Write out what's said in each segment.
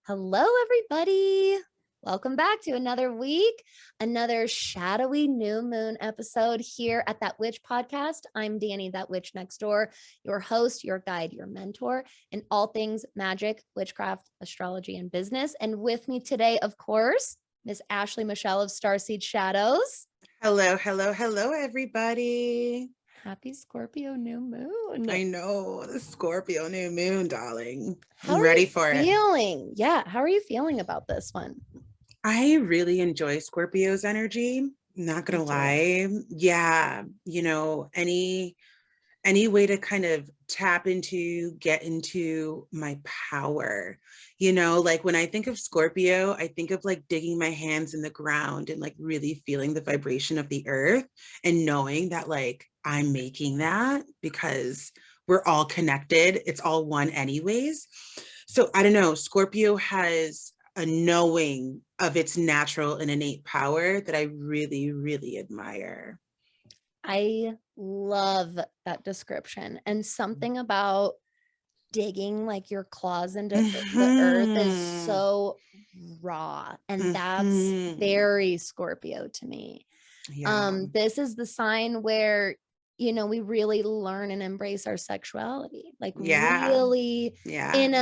Hello, everybody. Welcome back to another week, another shadowy new moon episode here at That Witch podcast. I'm Danny, that witch next door, your host, your guide, your mentor in all things magic, witchcraft, astrology, and business. And with me today, of course, Miss Ashley Michelle of StarSeedShadows. Hello, everybody. Happy Scorpio New Moon. I know, the Scorpio New Moon, darling. How I'm are ready you for it. feeling? Yeah, how are you feeling about this one? I really enjoy Scorpio's energy. Not gonna lie. Yeah, any way to kind of tap into, get into my power. Like when I think of Scorpio, I think of like digging my hands in the ground and like really feeling the vibration of the earth and knowing that like I'm making that because we're all connected. It's all one anyways. So I don't know, Scorpio has a knowing of its natural and innate power that I really, really admire. I love that description. And something about digging like your claws into the earth is so raw. And that's very Scorpio to me. Yeah. This is the sign where, we really learn and embrace our sexuality. Like really in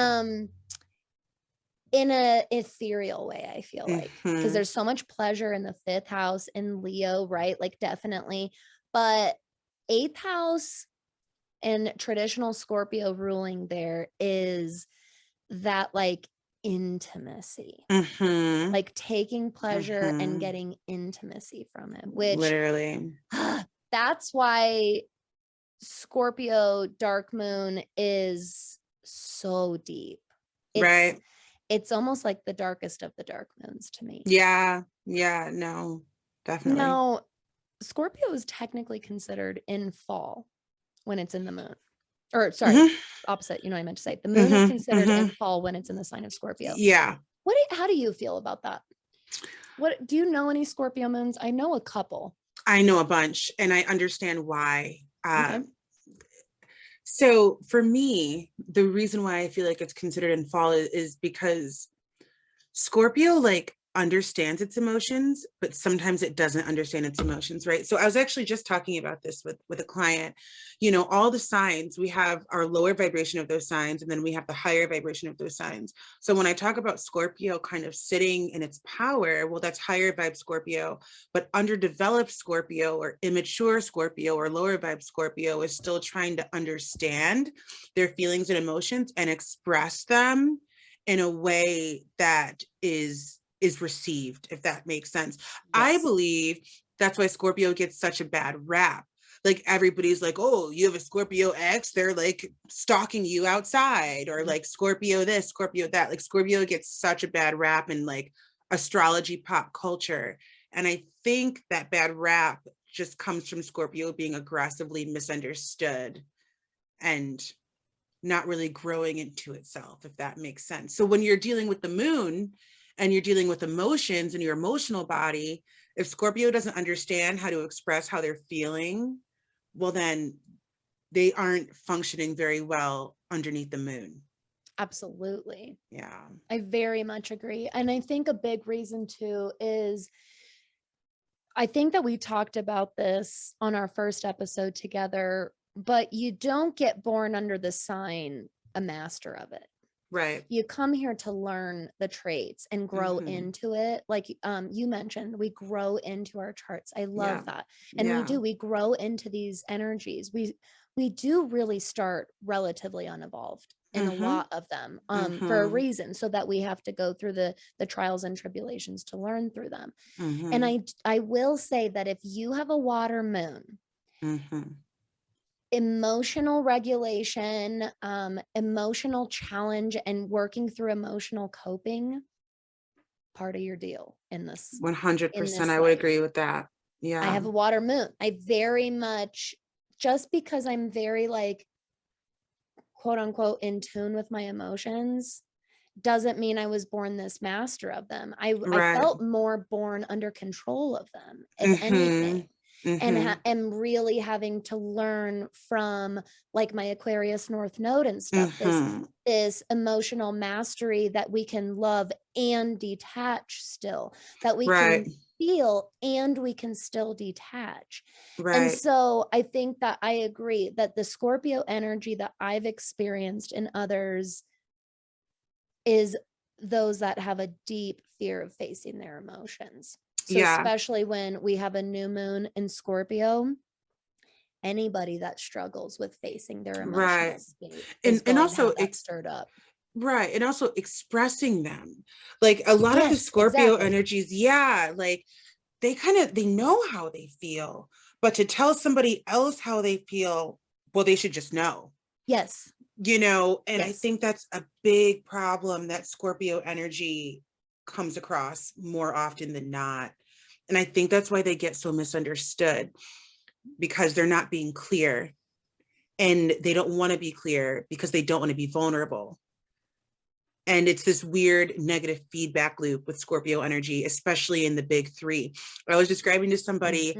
a ethereal way, I feel like, because there's so much pleasure in the 5th house in Leo, right? Like definitely. But 8th house and traditional Scorpio ruling there is that like intimacy, like taking pleasure and getting intimacy from it, which literally that's why Scorpio dark moon is so deep. It's almost like the darkest of the dark moons to me. Yeah, no, definitely. Now, Scorpio is technically considered in fall when it's in the moon. Or sorry, opposite, I meant to say. The moon is considered in fall when it's in the sign of Scorpio. Yeah. How do you feel about that? What do you know any Scorpio moons? I know a couple. I know a bunch and I understand why. Okay. So for me, the reason why I feel like it's considered in fall is because Scorpio like understands its emotions, but sometimes it doesn't understand its emotions, right? So I was actually just talking about this with a client. All the signs, we have our lower vibration of those signs, and then we have the higher vibration of those signs. So when I talk about Scorpio kind of sitting in its power, well, that's higher vibe Scorpio, but underdeveloped Scorpio or immature Scorpio or lower vibe Scorpio is still trying to understand their feelings and emotions and express them in a way that is received, if that makes sense. Yes. I believe that's why Scorpio gets such a bad rap. Like everybody's like, oh, you have a Scorpio ex, they're like stalking you outside, or like Scorpio this, Scorpio that. Like Scorpio gets such a bad rap in like astrology pop culture. And I think that bad rap just comes from Scorpio being aggressively misunderstood and not really growing into itself, if that makes sense. So when you're dealing with the moon and you're dealing with emotions in your emotional body, if Scorpio doesn't understand how to express how they're feeling, well, then they aren't functioning very well underneath the moon. Absolutely. Yeah. I very much agree. And I think a big reason too is I think that we talked about this on our first episode together, but you don't get born under the sign a master of it. Right. You come here to learn the traits and grow into it. Like you mentioned, we grow into our charts. I love that. And we grow into these energies. We do really start relatively unevolved in a lot of them for a reason, so that we have to go through the trials and tribulations to learn through them. And I will say that if you have a water moon, emotional regulation, emotional challenge, and working through emotional coping, part of your deal in this. 100%. I would agree with that. Yeah. I have a water moon. I very much, just because I'm very like, quote unquote, in tune with my emotions, doesn't mean I was born this master of them. I felt more born under control of them, if anything. and am really having to learn from like my Aquarius North Node and stuff, this emotional mastery that we can love and detach still, that we can feel and we can still detach. And so I think that I agree that the Scorpio energy that I've experienced in others is those that have a deep fear of facing their emotions. So especially when we have a new moon in Scorpio, anybody that struggles with facing their emotional state is going to have that stirred up. Right. And also expressing them. Like a lot of the Scorpio energies, like they know how they feel, but to tell somebody else how they feel, well, they should just know. Yes. You know, and I think that's a big problem that Scorpio energy comes across more often than not. And I think that's why they get so misunderstood, because they're not being clear, and they don't want to be clear because they don't want to be vulnerable. And it's this weird negative feedback loop with Scorpio energy, especially in the big three. I was describing to somebody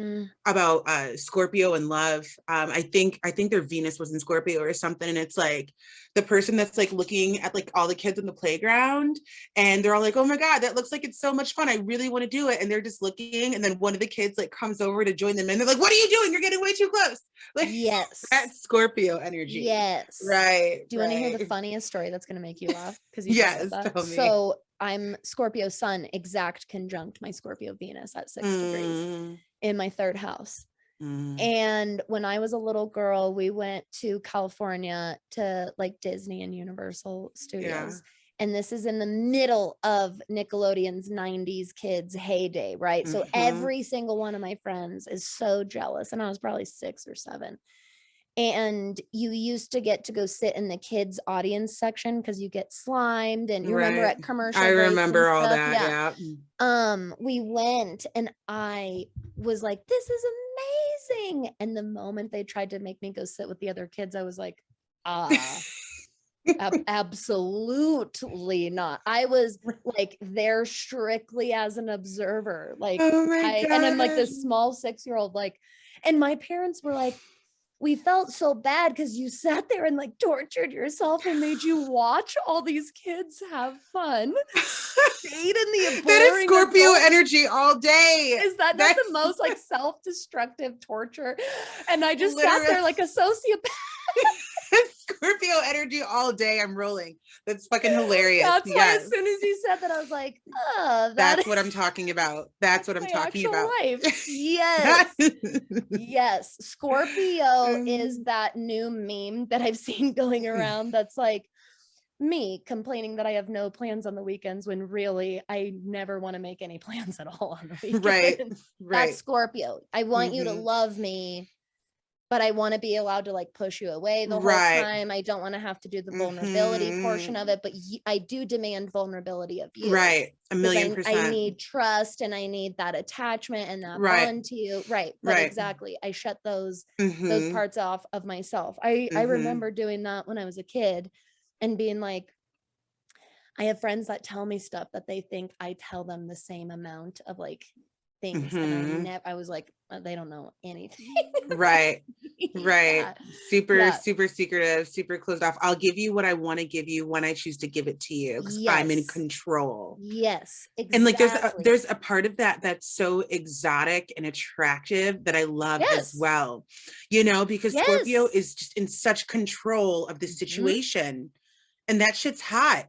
about Scorpio and love. I think their Venus was in Scorpio or something. And it's like the person that's like looking at like all the kids in the playground, and they're all like, oh my God, that looks like it's so much fun. I really want to do it. And they're just looking. And then one of the kids like comes over to join them. And they're like, what are you doing? You're getting way too close. Like, that's Scorpio energy. Right. Do you want to hear the funniest story that's going to make you laugh? Because you just said that. So I'm Scorpio Sun exact conjunct my Scorpio Venus at 6 degrees in my third house. And when I was a little girl, we went to California to like Disney and Universal Studios. And this is in the middle of Nickelodeon's 90s kids heyday, right? So every single one of my friends is so jealous. And I was probably 6 or 7. And you used to get to go sit in the kids audience section because you get slimed, and you remember at commercial breaks. I remember all that. We went, and I was like, this is amazing. And the moment they tried to make me go sit with the other kids, I was like, absolutely not. I was like there strictly as an observer, like, and I'm like this small 6-year-old, like, and my parents were like, we felt so bad because you sat there and like tortured yourself and made you watch all these kids have fun. Stayed in the that is Scorpio energy all day. Is that not the most like self-destructive torture? And I just sat there like a sociopath. Scorpio energy all day. I'm rolling. That's fucking hilarious. That's why as soon as you said that, I was like, that's what I'm talking about. That's what I'm talking about. Life. Yes. Yes. Scorpio is that new meme that I've seen going around that's like me complaining that I have no plans on the weekends when really I never want to make any plans at all on the weekend. Right. That's Scorpio. I want you to love me, but I want to be allowed to like push you away the whole time. I don't want to have to do the vulnerability portion of it, but I do demand vulnerability of you. Right. 1,000,000%. I need trust, and I need that attachment and that bond to you. Right. But exactly. I shut those parts off of myself. I remember doing that when I was a kid and being like, I have friends that tell me stuff that they think I tell them the same amount of like things. And I was like, they don't know anything. Right. Super secretive, super closed off. I'll give you what I want to give you when I choose to give it to you, because I'm in control. Yes, exactly. And like there's a part of that that's so exotic and attractive that I love as well, you know, because Scorpio is just in such control of the situation, and that shit's hot.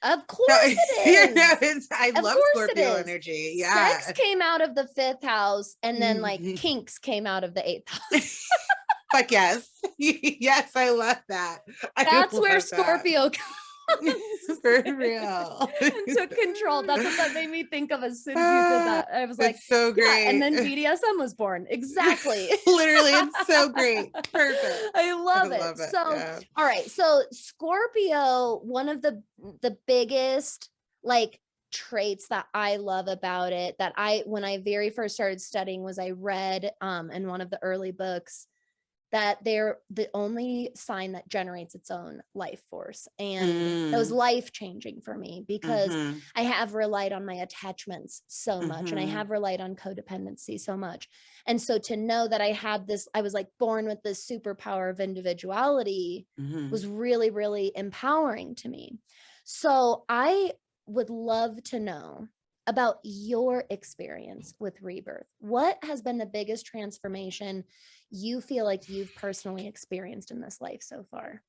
Of course it is. I love Scorpio energy. Yeah. Sex came out of the 5th house, and then like kinks came out of the 8th house. Fuck yes. Yes, I love that. That's where Scorpio comes. For real. And took control. That's what that made me think of as soon as you did that. I was like, so great. And then BDSM was born. Exactly. Literally, it's so great. Perfect. I love it. So, all right. So Scorpio, one of the biggest like traits that I love about it, that when I very first started studying, was I read in one of the early books that they're the only sign that generates its own life force. And that was life changing for me, because I have relied on my attachments so much, and I have relied on codependency so much. And so to know that I had this, I was like born with this superpower of individuality was really, really empowering to me. So I would love to know about your experience with rebirth. What has been the biggest transformation you feel like you've personally experienced in this life so far?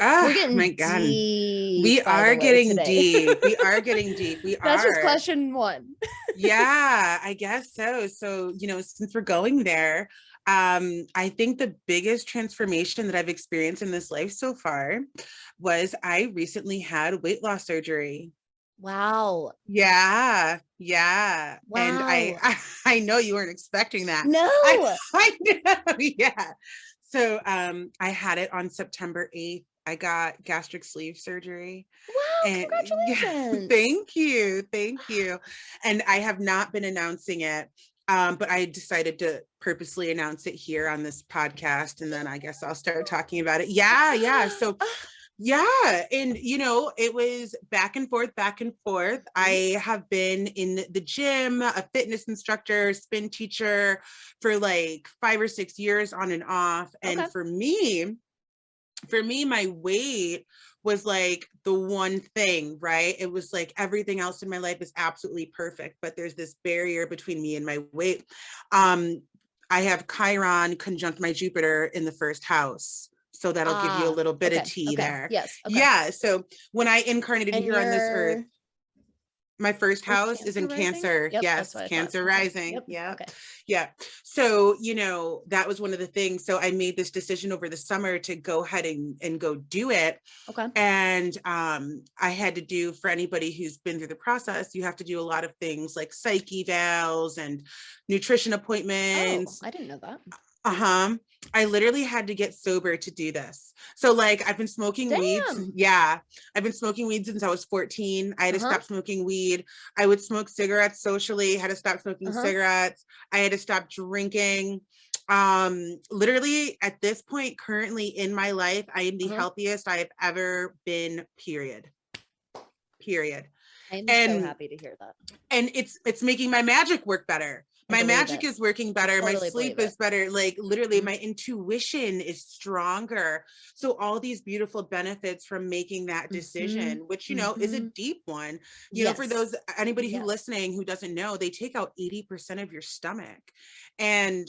We're getting my God. deep. We are getting deep. We are getting deep. That's just question one. Yeah, I guess so. So, you know, since we're going there, I think the biggest transformation that I've experienced in this life so far was I recently had weight loss surgery. Wow. Yeah. Yeah. Wow. And I know you weren't expecting that. No. I know. Yeah. So I had it on September 8th. I got gastric sleeve surgery. Wow, And congratulations. Thank you. Thank you. And I have not been announcing it. But I decided to purposely announce it here on this podcast. And then I guess I'll start talking about it. Yeah. Yeah. So yeah. And, you know, it was back and forth, back and forth. I have been in the gym, a fitness instructor, spin teacher for like 5 or 6 years on and off. And for me, my weight was like the one thing, right? It was like everything else in my life is absolutely perfect, but there's this barrier between me and my weight. I have Chiron conjunct my Jupiter in the first house. So that'll give you a little bit of tea there. Yes. Yeah. So when I incarnated here on this earth, my first house is in Cancer. Yes, Cancer rising. Yeah. Yeah. So, you know, that was one of the things. So I made this decision over the summer to go ahead and go do it. And I had to do, for anybody who's been through the process, you have to do a lot of things like psych evals and nutrition appointments. I didn't know that. I literally had to get sober to do this. So like I've been smoking weeds. Yeah. I've been smoking weed since I was 14. I had to stop smoking weed. I would smoke cigarettes socially, had to stop smoking cigarettes. I had to stop drinking. Literally at this point, currently in my life, I am the healthiest I have ever been, period. I'm so happy to hear that. And it's making my magic work better. My magic is working better. My sleep is better. Like literally my intuition is stronger. So all these beautiful benefits from making that decision, which, you know, is a deep one, you know, for those, anybody who listening who doesn't know, they take out 80% of your stomach. And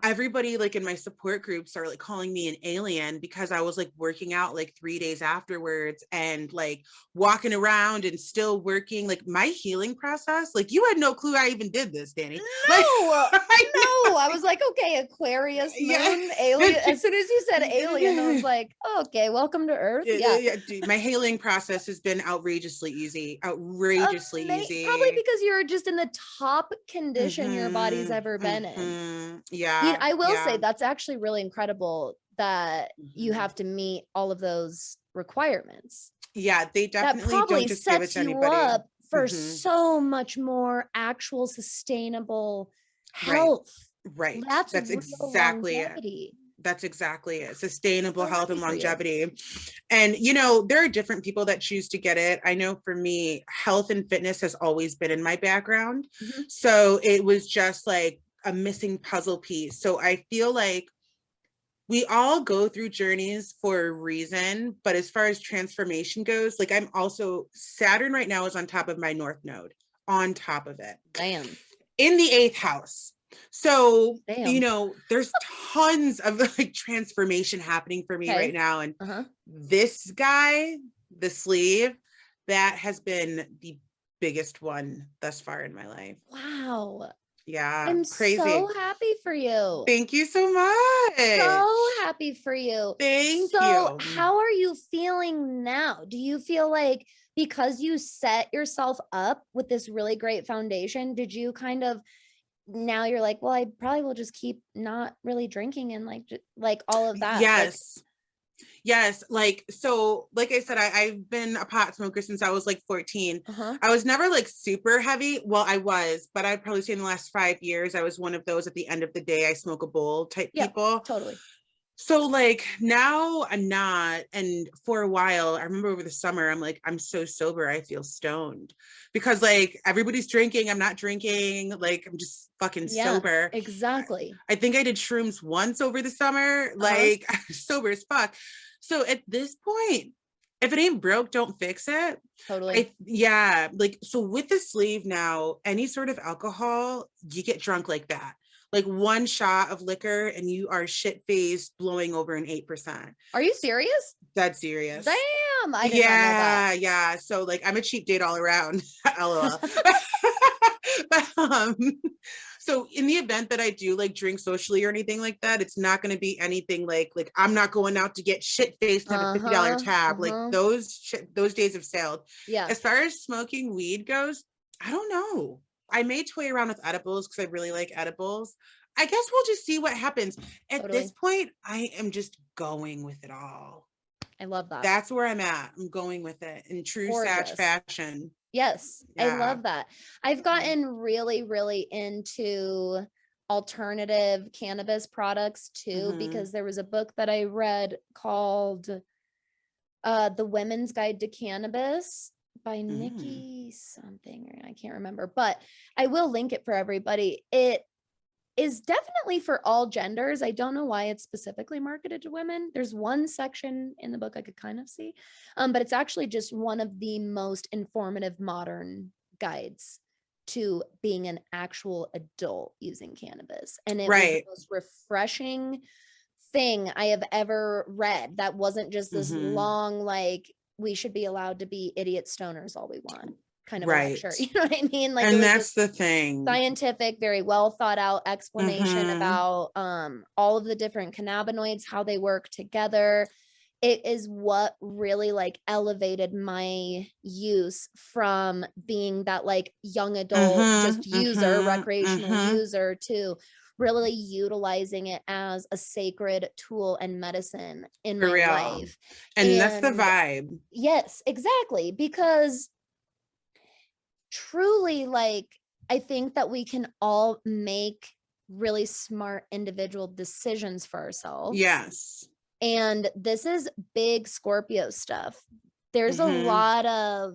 everybody like in my support groups are like calling me an alien because I was like working out like 3 days afterwards and like walking around and still working. Like my healing process, like you had no clue I even did this, Danny. No, I was like, okay, Aquarius moon, alien. As soon as you said alien, I was like, oh, okay, welcome to Earth. Yeah. Dude, my healing process has been outrageously easy. Probably because you're just in the top condition your body's ever been in. Yeah. I will say that's actually really incredible that you have to meet all of those requirements. Yeah, they definitely that probably don't just give it to anybody. Up for so much more actual sustainable health. Right. That's exactly it. That's exactly it. Sustainable health and longevity. And, you know, there are different people that choose to get it. I know for me, health and fitness has always been in my background. So it was just like a missing puzzle piece. So I feel like we all go through journeys for a reason, but as far as transformation goes, like I'm also, Saturn right now is on top of my North Node, on top of it. Damn. In the 8th house. So, you know, there's tons of like transformation happening for me right now. And this guy, the sleeve, that has been the biggest one thus far in my life. Wow. Yeah, I'm crazy. So happy for you. Thank you so much. So happy for you. Thank you. So how are you feeling now? Do you feel like because you set yourself up with this really great foundation, did you kind of, now you're like, well, I probably will just keep not really drinking and like all of that? Yes. Yes. Like, so like I said, I've been a pot smoker since I was like 14. I was never like super heavy. Well, I was, but I'd probably say in the last 5 years, I was one of those at the end of the day, I smoke a bowl type people. Totally. So like now I'm not, and for a while, I remember over the summer, I'm like, I'm so sober, I feel stoned because like everybody's drinking, I'm not drinking, like I'm just fucking Yeah, sober. exactly. I think I did shrooms once over the summer, like I'm sober as fuck. So at this point, if it ain't broke, don't fix it. Totally. Yeah, like so with the sleeve now, any sort of alcohol, you get drunk like that. Like one shot of liquor and you are shit faced blowing over an 8%. Are you serious? Dead serious. Damn, I did not know that. Yeah. So like I'm a cheap date all around. LOL. But, so in the event that I do like drink socially or anything like that, it's not going to be anything like I'm not going out to get shit faced and have a $50 tab. Like those days have sailed. Yeah. As far as smoking weed goes, I don't know. I may toy around with edibles because I really like edibles. I guess we'll just see what happens. At this point, I am just going with it all. I love that. That's where I'm at. I'm going with it in true Sag fashion. Yes, I love that. I've gotten really, really into alternative cannabis products too, because there was a book that I read called The Women's Guide to Cannabis by Nikki something, I can't remember, but I will link it for everybody. It is definitely for all genders. I don't know why it's specifically marketed to women. There's one section in the book I could kind of see, but it's actually just one of the most informative modern guides to being an actual adult using cannabis. And it was the most refreshing thing I have ever read. That wasn't just this long, like, we should be allowed to be idiot stoners all we want kind of a lecture. You know what I mean? Like, and that's the thing. Scientific, very well thought out explanation about all of the different cannabinoids, how they work together. It is what really like elevated my use from being that like young adult just user, recreational user, to really utilizing it as a sacred tool and medicine in my life. And that's the vibe. Yes, exactly. Because truly, like, I think that we can all make really smart individual decisions for ourselves. Yes. And this is big Scorpio stuff. There's a lot of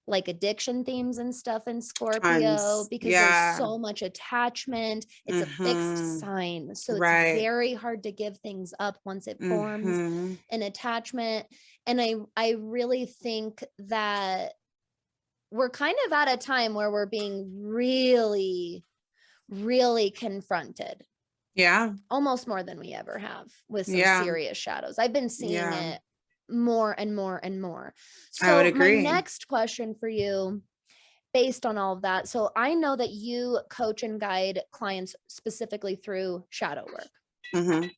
like addiction themes and stuff in Scorpio because there's so much attachment. It's a fixed sign. So it's very hard to give things up once it forms an attachment. And I really think that we're kind of at a time where we're being really, really confronted. Yeah. Almost more than we ever have with some serious shadows. I've been seeing it more and more and more. So I would agree. My next question for you, based on all of that. So I know that you coach and guide clients specifically through shadow work.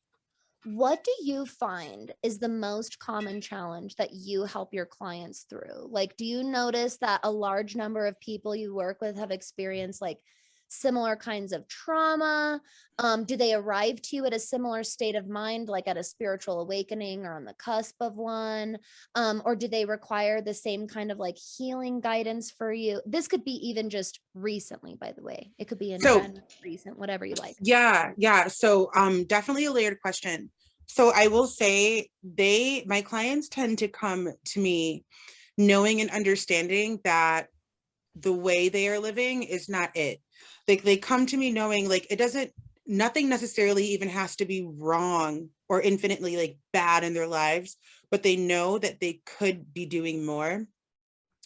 What do you find is the most common challenge that you help your clients through? Like, do you notice that a large number of people you work with have experienced like similar kinds of trauma? Do they arrive to you at a similar state of mind, like at a spiritual awakening or on the cusp of one? Or do they require the same kind of like healing guidance for you? This could be even just recently, by the way. It could be in recent, whatever you like. Yeah. So definitely a layered question. So I will say my clients tend to come to me knowing and understanding that the way they are living is not it. Like they come to me knowing like nothing necessarily even has to be wrong or infinitely like bad in their lives, but they know that they could be doing more.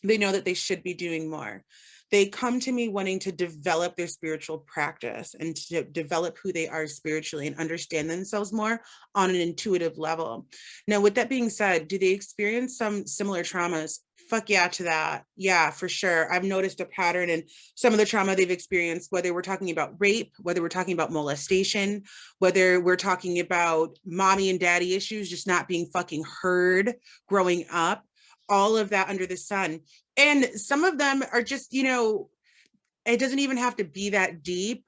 They know that they should be doing more. They come to me wanting to develop their spiritual practice and to develop who they are spiritually and understand themselves more on an intuitive level. Now, with that being said, do they experience some similar traumas? Fuck yeah to that. Yeah, for sure. I've noticed a pattern in some of the trauma they've experienced, whether we're talking about rape, whether we're talking about molestation, whether we're talking about mommy and daddy issues, just not being fucking heard growing up, all of that under the sun. And some of them are just, it doesn't even have to be that deep,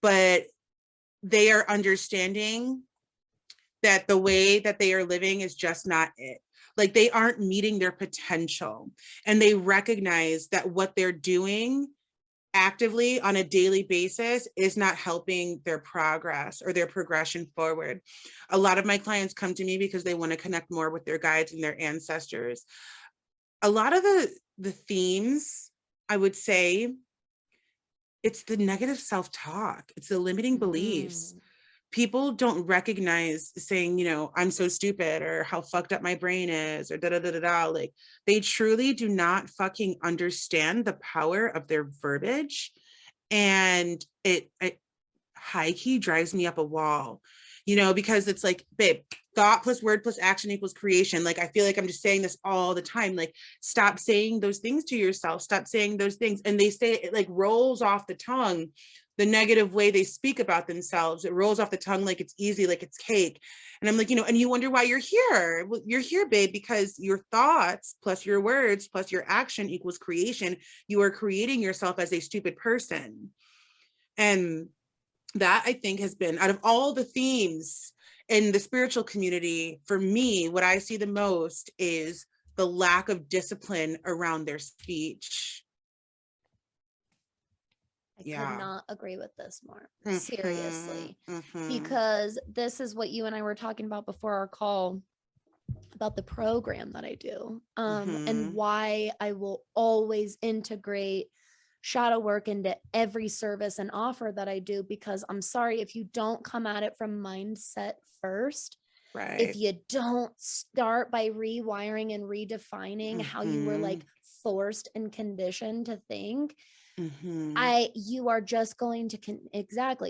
but they are understanding that the way that they are living is just not it. Like they aren't meeting their potential, and they recognize that what they're doing actively on a daily basis is not helping their progress or their progression forward. A lot of my clients come to me because they want to connect more with their guides and their ancestors. A lot of the themes, I would say, it's the negative self-talk. It's the limiting beliefs. People don't recognize saying, you know, I'm so stupid, or how fucked up my brain is, or da da da da da. Like, they truly do not fucking understand the power of their verbiage. And it high key drives me up a wall, you know, because it's like, babe, thought plus word plus action equals creation. Like, I feel like I'm just saying this all the time. Like, stop saying those things to yourself. Stop saying those things. And they say it like rolls off the tongue, the negative way they speak about themselves. It rolls off the tongue like it's easy, like it's cake. And I'm like, you know, and you wonder why you're here. Well, you're here, babe, because your thoughts plus your words plus your action equals creation. You are creating yourself as a stupid person. And that, I think, has been, out of all the themes in the spiritual community, for me, what I see the most is the lack of discipline around their speech. I could not agree with this more, seriously, because this is what you and I were talking about before our call about the program that I do, and why I will always integrate shadow work into every service and offer that I do, because I'm sorry, if you don't come at it from mindset first, right? If you don't start by rewiring and redefining how you were like forced and conditioned to think, you are just going to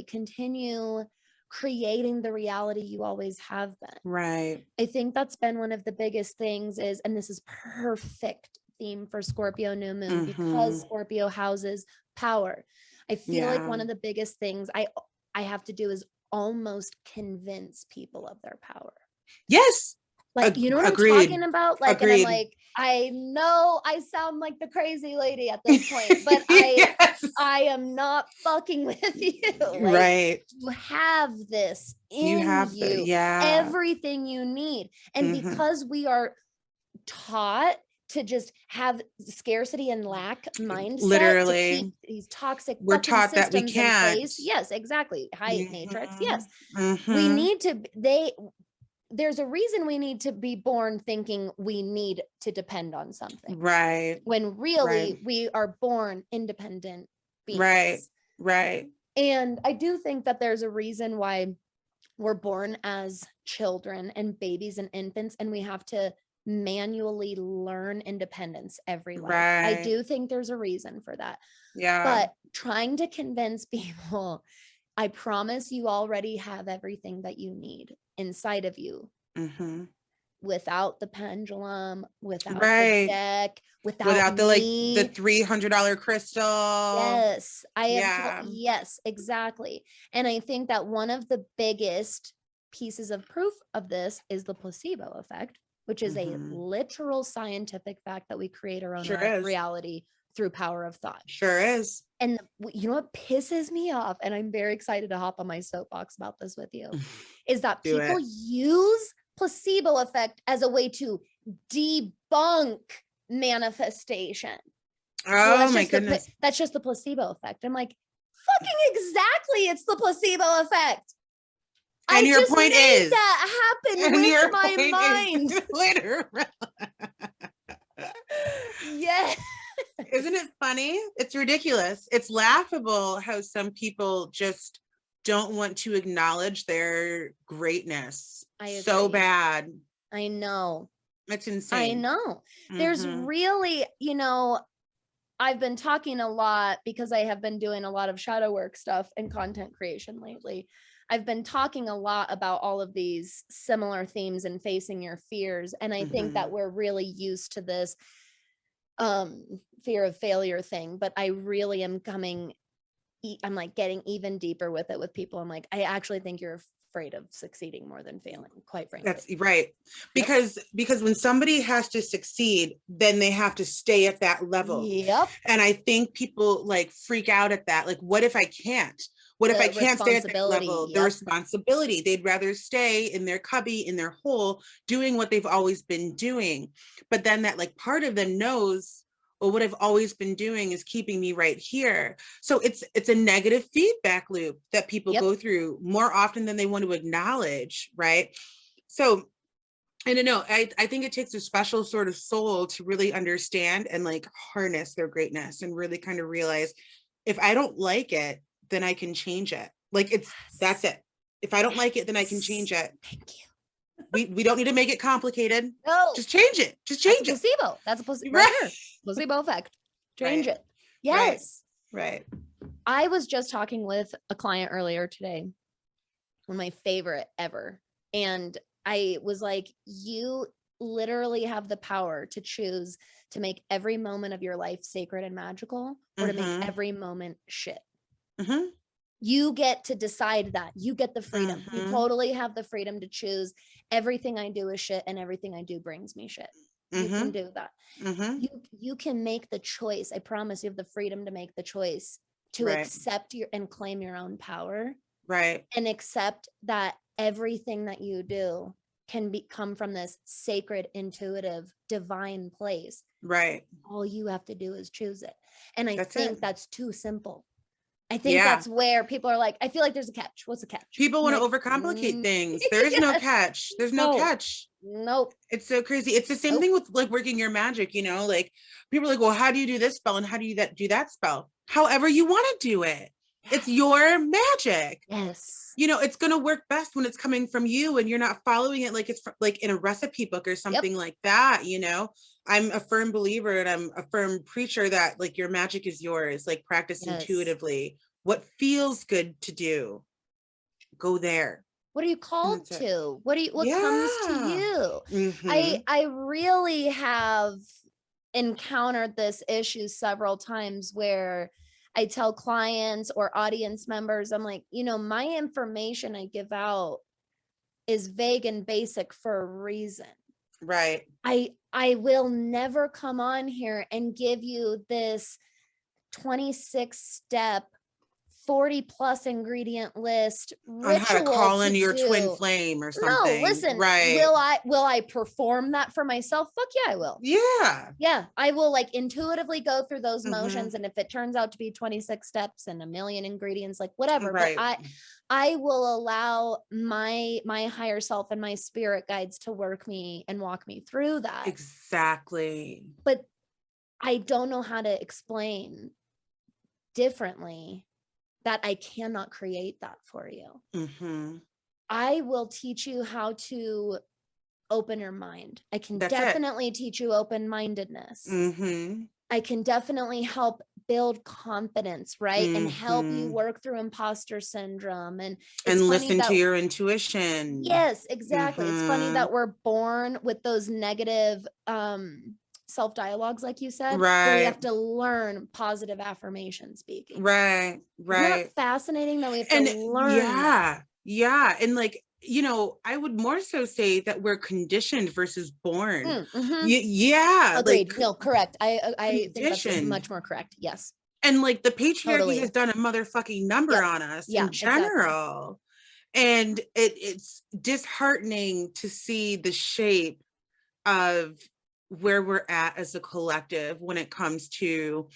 continue creating the reality you always have been. Right. I think that's been one of the biggest things is, and this is perfect theme for Scorpio New Moon, because Scorpio houses power. I feel like one of the biggest things I have to do is almost convince people of their power. Yes. Like, you know what I'm talking about? Like, and I'm like, I know I sound like the crazy lady at this point, but I am not fucking with you. Like, right. You have this in you. Everything you need. And because we are taught to just have scarcity and lack mindset, literally, to keep these toxic, we're taught that we can't. Yes, exactly. High matrix. Yes. We need to, there's a reason we need to be born thinking we need to depend on something. Right. When really we are born independent beings. Right. Right. And I do think that there's a reason why we're born as children and babies and infants, and we have to manually learn independence every life. I do think there's a reason for that. Yeah. But trying to convince people, I promise you already have everything that you need inside of you, without the pendulum, without the deck, without the me. Like the $300 crystal. Yes, I have. Yes, exactly. And I think that one of the biggest pieces of proof of this is the placebo effect, which is a literal scientific fact that we create our own reality through power of thought. Sure is. And you know what pisses me off, and I'm very excited to hop on my soapbox about this with you, is that people use placebo effect as a way to debunk manifestation. Oh my goodness. That's just the placebo effect. I'm like, fucking exactly, it's the placebo effect. And I your point is that happen with my mind. Literally. Yes. Isn't it funny? It's ridiculous. It's laughable how some people just don't want to acknowledge their greatness so bad. I know. It's insane. I know. There's really, you know, I've been talking a lot because I have been doing a lot of shadow work stuff and content creation lately. I've been talking a lot about all of these similar themes and facing your fears. And I think that we're really used to this fear of failure thing, but I really am I'm like getting even deeper with it with people. I'm like, I actually think you're afraid of succeeding more than failing, quite frankly. That's right. Because when somebody has to succeed, then they have to stay at that level. Yep. And I think people like freak out at that. Like, what if I can't? What if I can't stay at that level? The responsibility. They'd rather stay in their cubby, in their hole, doing what they've always been doing. But then that like part of them knows, or what I've always been doing is keeping me right here. So it's a negative feedback loop that people go through more often than they want to acknowledge, right? So I don't know. I think it takes a special sort of soul to really understand and like harness their greatness and really kind of realize, if I don't like it, then I can change it. Like that's it. If I don't like it, then I can change it. Thank you. We don't need to make it complicated. No. Just change it. Just change it. Placebo. That's a placebo. Right. Right here. Placebo effect. Change it. Yes. Right. I was just talking with a client earlier today, one of my favorite ever. And I was like, you literally have the power to choose to make every moment of your life sacred and magical, or to make every moment shit. You get to decide that. You get the freedom. You totally have the freedom to choose. Everything I do is shit, and everything I do brings me shit. You can do that. You can make the choice. I promise you have the freedom to make the choice to accept and claim your own power. Right. And accept that everything that you do can come from this sacred, intuitive, divine place. Right. All you have to do is choose it. And I think that's too simple. I think that's where people are like, I feel like there's a catch. What's the catch? People want to overcomplicate things. There is no catch. There's no catch. Nope. It's so crazy. It's the same thing with like working your magic, you know, like people are like, well, how do you do this spell? And how do you do that spell? However you want to do it. It's your magic. Yes. You know, it's going to work best when it's coming from you and you're not following it like it's like in a recipe book or something like that. You know, I'm a firm believer and I'm a firm preacher that like your magic is yours, like practice intuitively. What feels good to do, go there. What are you called to? What comes to you? I really have encountered this issue several times where I tell clients or audience members, I'm like, you know, my information I give out is vague and basic for a reason. Right. I will never come on here and give you this 26-step 40+ ingredient list ritual on how to call in your twin flame or something. No, listen, will I perform that for myself? Fuck yeah, I will. Yeah, I will like intuitively go through those motions, and if it turns out to be 26 steps and a million ingredients, like whatever, but I will allow my higher self and my spirit guides to work me and walk me through that. Exactly. But I don't know how to explain differently that I cannot create that for you. I will teach you how to open your mind. I can definitely teach you open-mindedness. I can definitely help build confidence, right? And help you work through imposter syndrome and listen to your intuition. Yes, exactly. It's funny that we're born with those negative self-dialogues, like you said, where we have to learn positive affirmation speaking. Right. Isn't that fascinating that we have to learn? Yeah. And like, you know, I would more so say that we're conditioned versus born. Yeah. Agreed. Like, no, correct. I think that's much more correct. Yes. And like the patriarchy has done a motherfucking number on us in general. Exactly. And it's disheartening to see the shape of where we're at as a collective when it comes to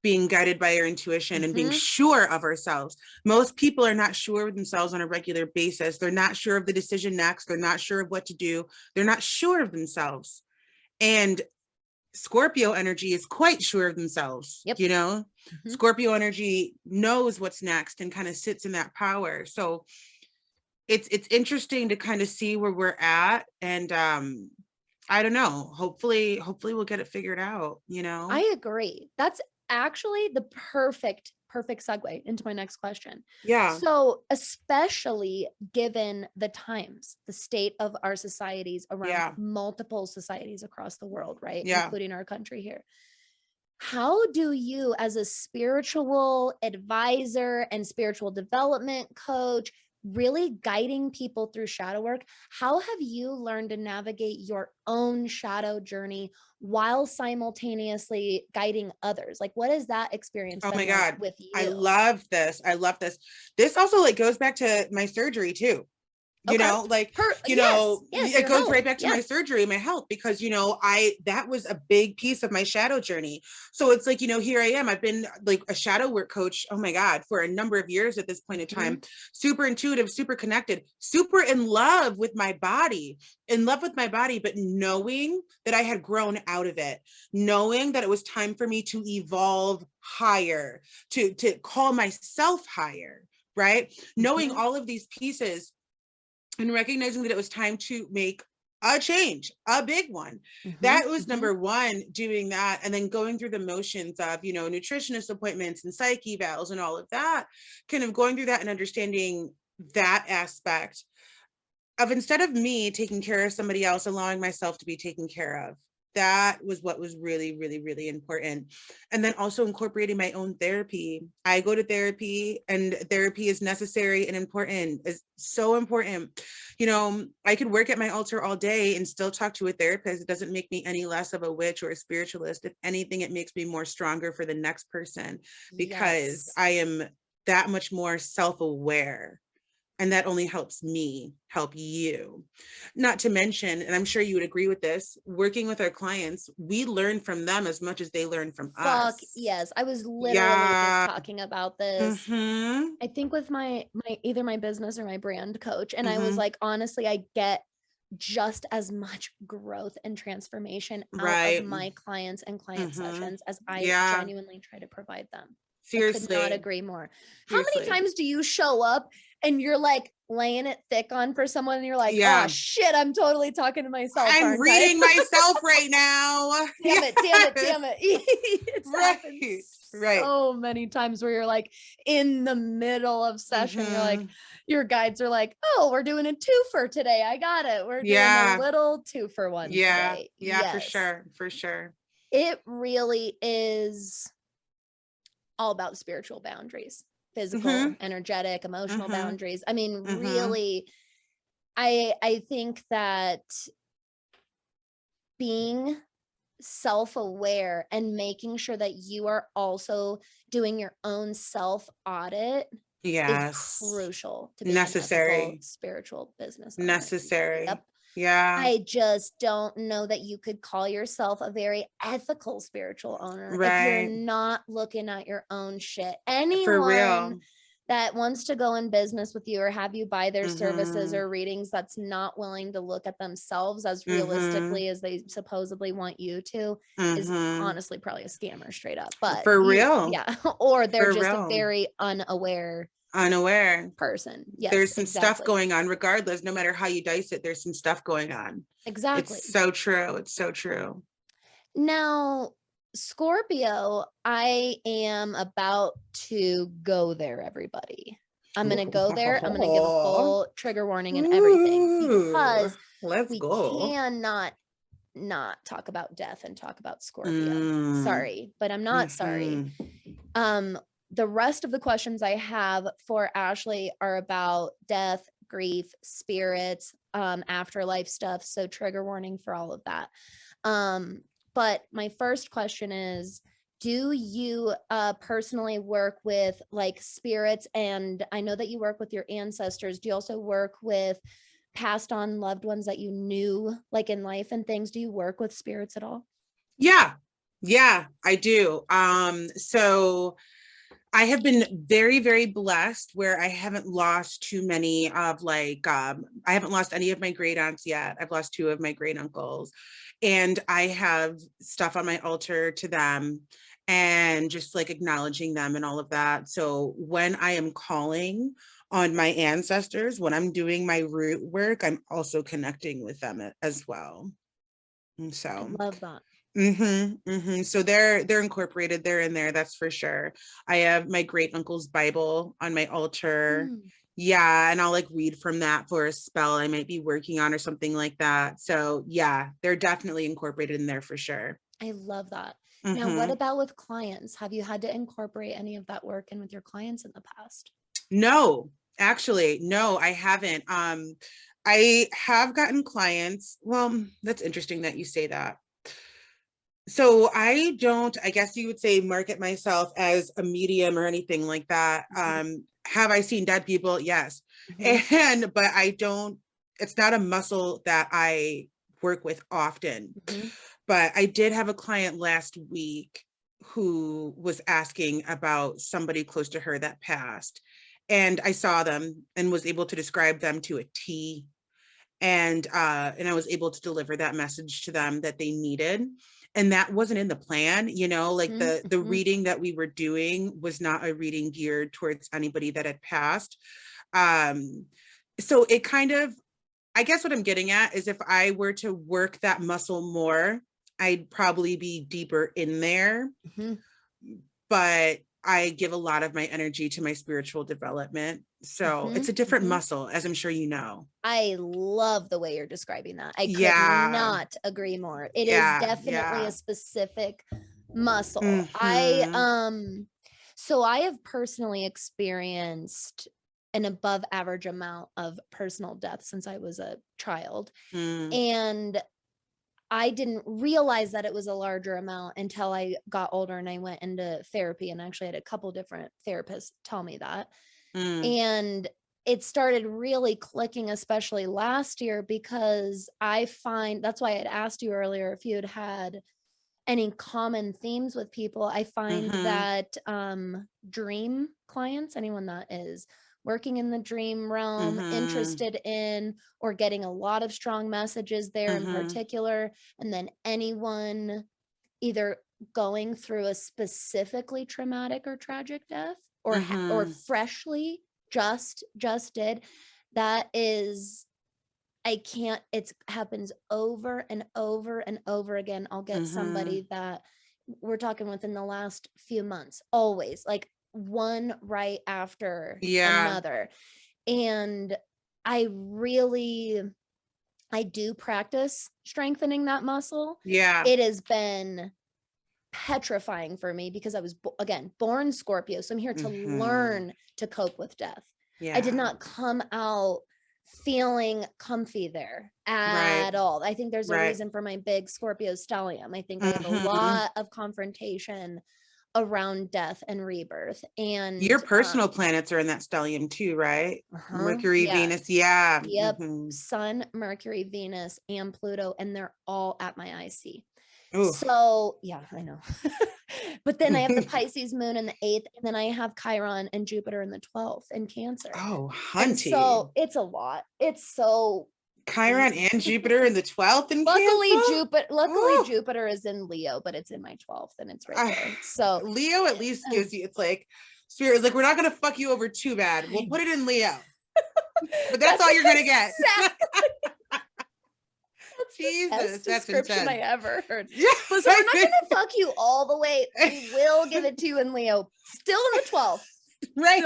being guided by our intuition and being sure of ourselves. Most people are not sure of themselves on a regular basis. They're not sure of the decision next. They're not sure of what to do. They're not sure of themselves. And Scorpio energy is quite sure of themselves. You know, Scorpio energy knows what's next and kind of sits in that power. So it's interesting to kind of see where we're at. And I don't know, hopefully we'll get it figured out, you know? I agree. That's actually the perfect segue into my next question. Yeah. So especially given the times, the state of our societies around multiple societies across the world, right? Including our country here. How do you, as a spiritual advisor and spiritual development coach, really guiding people through shadow work, how have you learned to navigate your own shadow journey while simultaneously guiding others? Like, what is that experience oh my God. With you? I love this. This also like goes back to my surgery too. you know, like, it goes right back to my surgery, my health, because, that was a big piece of my shadow journey. So it's like, here I am, I've been like a shadow work coach, oh my God, for a number of years at this point in time, super intuitive, super connected, super in love with my body, but knowing that I had grown out of it, knowing that it was time for me to evolve higher, to call myself higher, right? Knowing all of these pieces and recognizing that it was time to make a change, a big one. That was number one, doing that. And then going through the motions of, nutritionist appointments and psych evals and all of that, kind of going through that and understanding that aspect of, instead of me taking care of somebody else, allowing myself to be taken care of. That was what was really, really, really important. And then also incorporating my own therapy. I go to therapy, and therapy is necessary and important. It's so important. I could work at my altar all day and still talk to a therapist. It doesn't make me any less of a witch or a spiritualist. If anything, it makes me more stronger for the next person, because I am that much more self-aware. And that only helps me help you. Not to mention, and I'm sure you would agree with this, working with our clients, we learn from them as much as they learn from us. Yes. I was literally just talking about this. I think with my either my business or my brand coach. And I was like, honestly, I get just as much growth and transformation out of my clients and client sessions as I genuinely try to provide them. Seriously. I could not agree more. How many times do you show up and you're like laying it thick on for someone and you're like, oh shit, I'm totally talking to myself. I'm reading myself right now. Damn it. It's happened so many times where you're like in the middle of session, you're like, your guides are like, oh, we're doing a twofer today. I got it. We're doing a little 2-for-1 today. Yeah, for sure. It really is all about spiritual boundaries, physical, energetic, emotional boundaries. I mean, really, I think that being self-aware and making sure that you are also doing your own self-audit is crucial to being an ethical, spiritual business owner. Necessary. Yep. Yeah. I just don't know that you could call yourself a very ethical spiritual owner if you're not looking at your own shit. Anyone that wants to go in business with you or have you buy their services or readings that's not willing to look at themselves as realistically as they supposedly want you to is honestly probably a scammer straight up. But for real. Yeah. Or they're just a very unaware person. Yes, there's some stuff going on regardless. No matter how you dice it, there's some stuff going on. Exactly. It's so true. It's so true. Now, Scorpio, I am about to go there, everybody. I'm going to go there. I'm going to give a full trigger warning and everything, because we cannot not talk about death and talk about Scorpio. Sorry, but I'm not sorry. The rest of the questions I have for Ashley are about death, grief, spirits, afterlife stuff. So trigger warning for all of that. But my first question is, do you personally work with like spirits? And I know that you work with your ancestors. Do you also work with passed on loved ones that you knew like in life and things? Do you work with spirits at all? Yeah, I do. So I have been very, very blessed where I haven't lost too many of I haven't lost any of my great aunts yet. I've lost 2 of my great uncles, and I have stuff on my altar to them and just like acknowledging them and all of that. So when I am calling on my ancestors, when I'm doing my root work, I'm also connecting with them as well. And so I love that. So they're incorporated, they're in there, that's for sure. I have my great uncle's Bible on my altar. Yeah, and I'll like read from that for a spell I might be working on or something like that. So yeah, they're definitely incorporated in there for sure. I love that. Now, what about with clients? Have you had to incorporate any of that work in with your clients in the past? No, actually, no, I haven't. I have gotten clients. Well, that's interesting that you say that. So I don't, I guess you would say, market myself as a medium or anything like that. Have I seen dead people? Yes. But it's not a muscle that I work with often. But I did have a client last week who was asking about somebody close to her that passed. And I saw them and was able to describe them to a T. And I was able to deliver that message to them that they needed. And that wasn't in the plan, like the reading that we were doing was not a reading geared towards anybody that had passed. So it kind of, I guess what I'm getting at is if I were to work that muscle more, I'd probably be deeper in there. But I give a lot of my energy to my spiritual development. So it's a different muscle, as I'm sure you know. I love the way you're describing that. I could not agree more. It is definitely a specific muscle. So I have personally experienced an above average amount of personal death since I was a child. And I didn't realize that it was a larger amount until I got older and I went into therapy, and actually had a couple different therapists tell me that. And it started really clicking, especially last year, because I find, that's why I had asked you earlier if you had any common themes with people. I find that dream clients, anyone that is working in the dream realm, interested in or getting a lot of strong messages there in particular, and then anyone either going through a specifically traumatic or tragic death, or freshly just did, that is, it happens over and over and over again. I'll get somebody that we're talking within the last few months, always like one right after another. And I do practice strengthening that muscle. It has been petrifying for me because I was again born Scorpio, so I'm here to learn to cope with death. I did not come out feeling comfy there at all. I think there's a reason for my big Scorpio stellium. I think I have a lot of confrontation around death and rebirth. And your personal planets are in that stellium too, right? Mercury, Venus. Yep. Sun, Mercury, Venus, and Pluto, and they're all at my IC. So yeah, I know. But then I have the Pisces moon in the 8th, and then I have Chiron and Jupiter in the 12th in Cancer. Oh, hunty. And so it's a lot. It's so Chiron and Jupiter in the 12th in Cancer? Luckily Jupiter is in Leo, but it's in my 12th and it's right there. So Leo at least gives you, it's like, Spirit is like, we're not going to fuck you over too bad. We'll put it in Leo. But that's all you're going to get. Exactly. Jesus, that's description I ever heard. Yes, so we're not going to fuck you all the way. We will give it to you in Leo, still in the 12th. Right.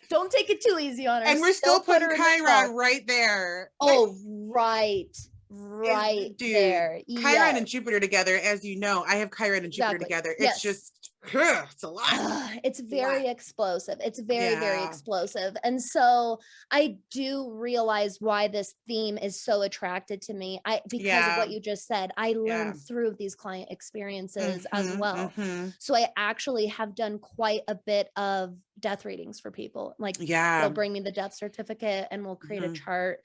Don't take it too easy on her. And we're still putting Chiron right there. Oh, right dude, there. Chiron and Jupiter together, as you know, I have Chiron and Jupiter together. It's just, it's a lot. It's very explosive. It's very explosive. And so I do realize why this theme is so attracted to me. Because of what you just said, I learned through these client experiences as well. So I actually have done quite a bit of death readings for people. Like they'll bring me the death certificate and we'll create a chart.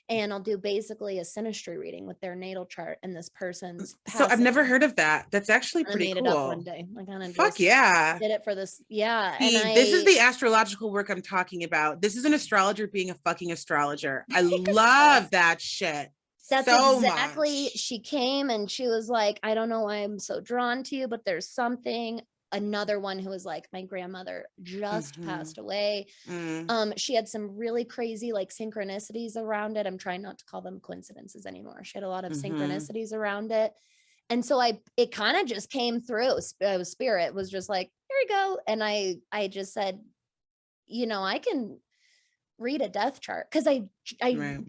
And I'll do basically a synastry reading with their natal chart and this person's passing. So I've never heard of that. That's actually pretty cool. I made it up one day. I kind of did it for this. Yeah. This is the astrological work I'm talking about. This is an astrologer being a fucking astrologer. I love that shit. That's so exactly. Much. She came and she was like, I don't know why I'm so drawn to you, but there's something. Another one who was like, my grandmother just passed away. She had some really crazy like synchronicities around it. I'm trying not to call them coincidences anymore. She had a lot of synchronicities around it. And so it kind of just came through. Spirit was just like, here you go. And I just said, I can read a death chart because I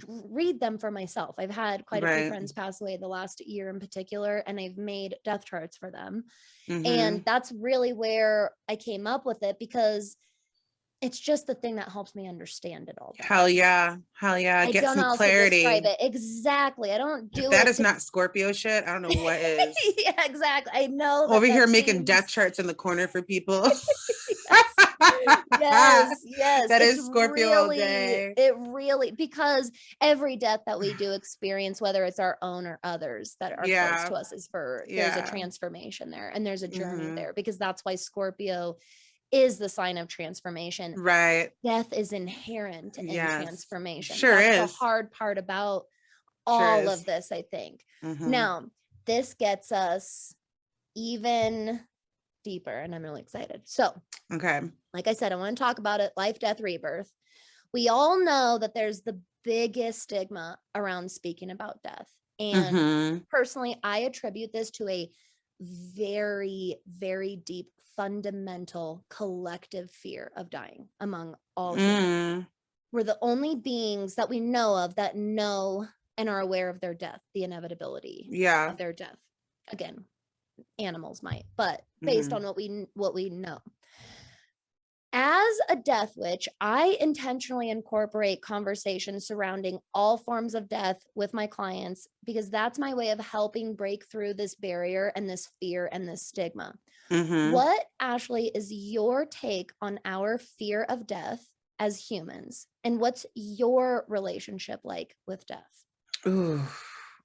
read them for myself. I've had quite a few friends pass away the last year in particular, and I've made death charts for them. And that's really where I came up with it, because it's just the thing that helps me understand it all better. Hell yeah. Get some clarity. Exactly. I don't do that is not Scorpio shit. I don't know what is. Yeah, exactly. I know. Over here making death charts in the corner for people. Yes. That It's is Scorpio all really, day. it really, because every death that we do experience, whether it's our own or others that are close to us, is there's a transformation there and there's a journey there, because that's why Scorpio is the sign of transformation. Right. Death is inherent in transformation. Sure That's is. the hard part about all of this, I think. Now, this gets us even deeper and I'm really excited. So, okay. Like I said, I want to talk about it. Life, death, rebirth. We all know that there's the biggest stigma around speaking about death. And personally, I attribute this to a very, very deep, fundamental, collective fear of dying among all humans. We're the only beings that we know of that know and are aware of their death, the inevitability of their death. Again, animals might, but based on what we know. As a death witch, I intentionally incorporate conversations surrounding all forms of death with my clients, because that's my way of helping break through this barrier and this fear and this stigma. What, Ashley, is your take on our fear of death as humans? And what's your relationship like with death? Ooh,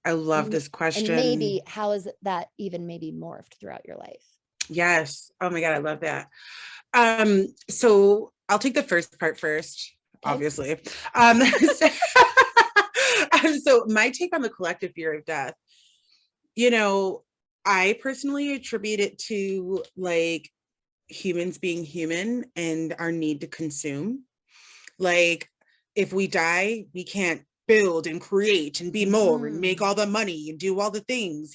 I love this question. And maybe how is that even maybe morphed throughout your life? Yes. Oh my God, I love that. So I'll take the first part first, obviously. So my take on the collective fear of death, I personally attribute it to like humans being human and our need to consume. Like if we die, we can't build and create and be more and make all the money and do all the things,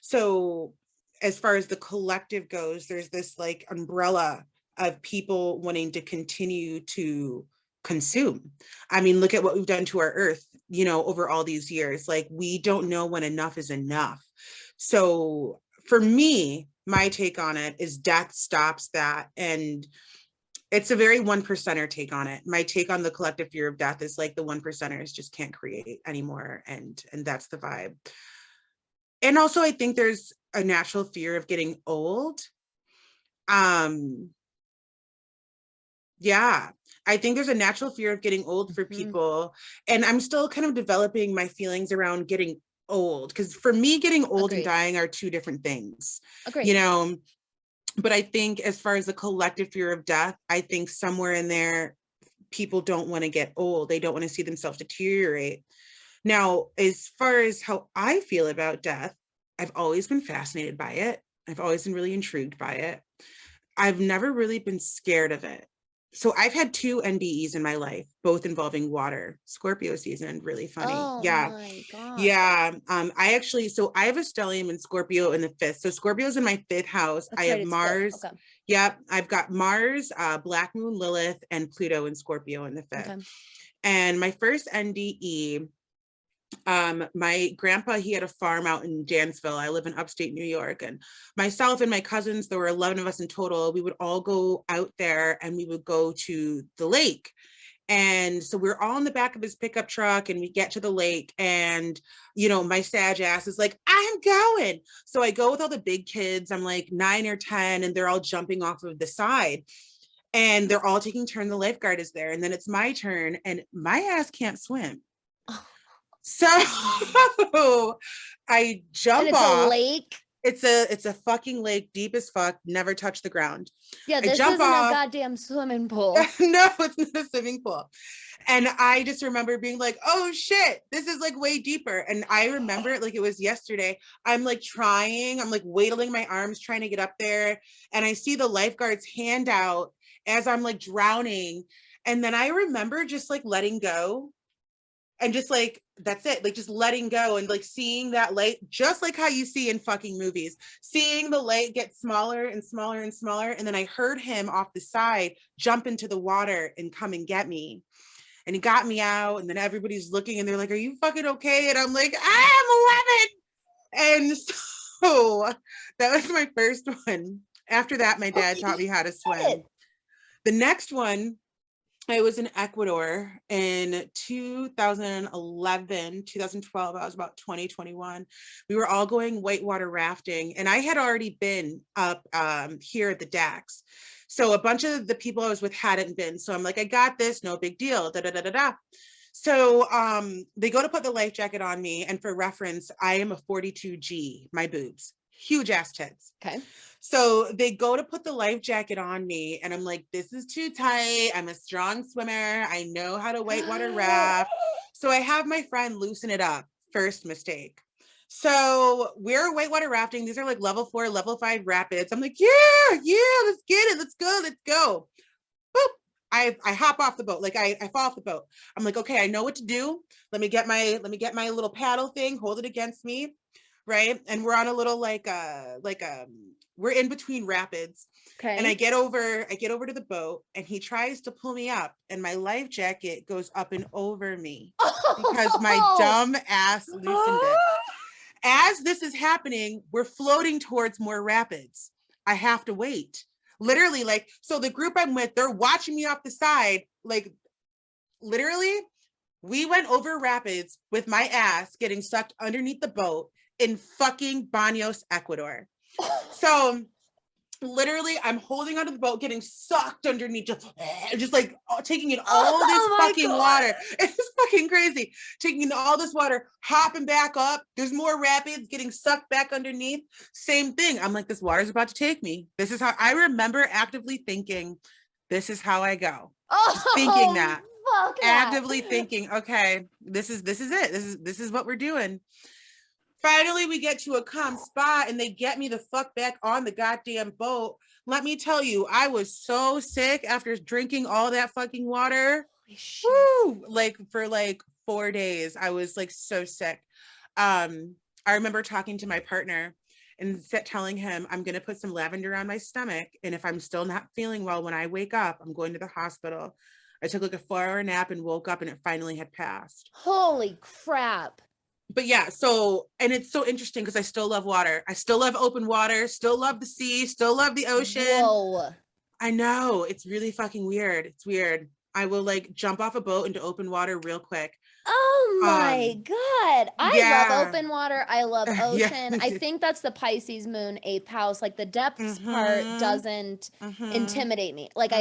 So as far as the collective goes, there's this like umbrella of people wanting to continue to consume. I mean, look at what we've done to our earth, over all these years. Like we don't know when enough is enough. So for me, my take on it is death stops that. And it's a very 1%er take on it. My take on the collective fear of death is like the 1%ers just can't create anymore. And that's the vibe. And also I think there's a natural fear of getting old. Yeah, I think there's a natural fear of getting old for people. And I'm still kind of developing my feelings around getting old. Because for me, getting old and dying are two different things. But I think as far as the collective fear of death, I think somewhere in there, people don't want to get old. They don't want to see themselves deteriorate. Now, as far as how I feel about death, I've always been fascinated by it. I've always been really intrigued by it. I've never really been scared of it. So I've had 2 NDEs in my life, both involving water. Scorpio season, really funny. My God. I have a stellium in Scorpio in the 5th. So Scorpio's in my 5th house. I have Mars. Okay. Yep. I've got Mars, Black Moon, Lilith, and Pluto in Scorpio in the 5th. Okay. And my first NDE, my grandpa, he had a farm out in Dansville. I live in upstate New York, and myself and my cousins, there were 11 of us in total. We would all go out there and we would go to the lake. And so we're all in the back of his pickup truck and we get to the lake and, my sag ass is like, I'm going. So I go with all the big kids. I'm like 9 or 10 and they're all jumping off of the side and they're all taking turn. The lifeguard is there. And then it's my turn and my ass can't swim. So I jump off. It's a lake. It's a fucking lake, deep as fuck, never touch the ground. Yeah, this isn't a goddamn swimming pool. No, it's not a swimming pool. And I just remember being like, oh shit, this is like way deeper. And I remember it like it was yesterday. I'm like wailing my arms trying to get up there. And I see the lifeguard's hand out as I'm like drowning. And then I remember just like letting go. And just like, that's it, like just letting go and like seeing that light, just like how you see in fucking movies, seeing the light get smaller and smaller and smaller. And then I heard him off the side jump into the water and come and get me. And he got me out. And then everybody's looking and they're like, are you fucking okay? And I'm like, I am 11. And so that was my first one. After that, my dad taught me how to swim. The next one I was in Ecuador in 2011, 2012. I was about 20, 21. We were all going whitewater rafting, and I had already been up here at the Dax. So a bunch of the people I was with hadn't been. So I'm like, I got this, no big deal. Da da da da da. So they go to put the life jacket on me, and for reference, I am a 42G, my boobs, huge ass tits. Okay. So they go to put the life jacket on me, and I'm like, this is too tight. I'm a strong swimmer. I know how to whitewater raft. So I have my friend loosen it up. First mistake. So we're whitewater rafting. These are like level 4, level 5 rapids. I'm like, yeah, let's get it. Let's go. Boop. I hop off the boat. Like I fall off the boat. I'm like, okay, I know what to do. Let me get my little paddle thing, hold it against me. Right. And we're on a little we're in between rapids. Okay. And I get over to the boat, and he tries to pull me up, and my life jacket goes up and over me because my dumb ass loosened it. As this is happening, we're floating towards more rapids. I have to wait. Literally, like, so the group I'm with, they're watching me off the side. Like, literally, we went over rapids with my ass getting sucked underneath the boat in fucking Baños, Ecuador. So literally, I'm holding onto the boat, getting sucked underneath, just like taking in all this fucking water. It's fucking crazy. Taking in all this water, hopping back up. There's more rapids, getting sucked back underneath. Same thing. I'm like, this water's about to take me. This is how I remember actively thinking, this is how I go. Just thinking that. Actively thinking, okay, this is it. This is what we're doing. Finally, we get to a calm spot, and they get me the fuck back on the goddamn boat. Let me tell you, I was so sick after drinking all that fucking water. Woo! Like for like 4 days, I was like so sick. I remember talking to my partner and telling him I'm going to put some lavender on my stomach, and if I'm still not feeling well when I wake up, I'm going to the hospital. I took like a 4-hour nap and woke up, and it finally had passed. Holy crap. But yeah, so, and it's so interesting because I still love water. I still love open water, still love the sea, still love the ocean. Whoa. I know, it's really fucking weird. It's weird. I will like jump off a boat into open water real quick. Oh my God. I love open water. I love ocean. Yeah. I think that's the Pisces moon, 8th house. Like the depths part doesn't intimidate me. Like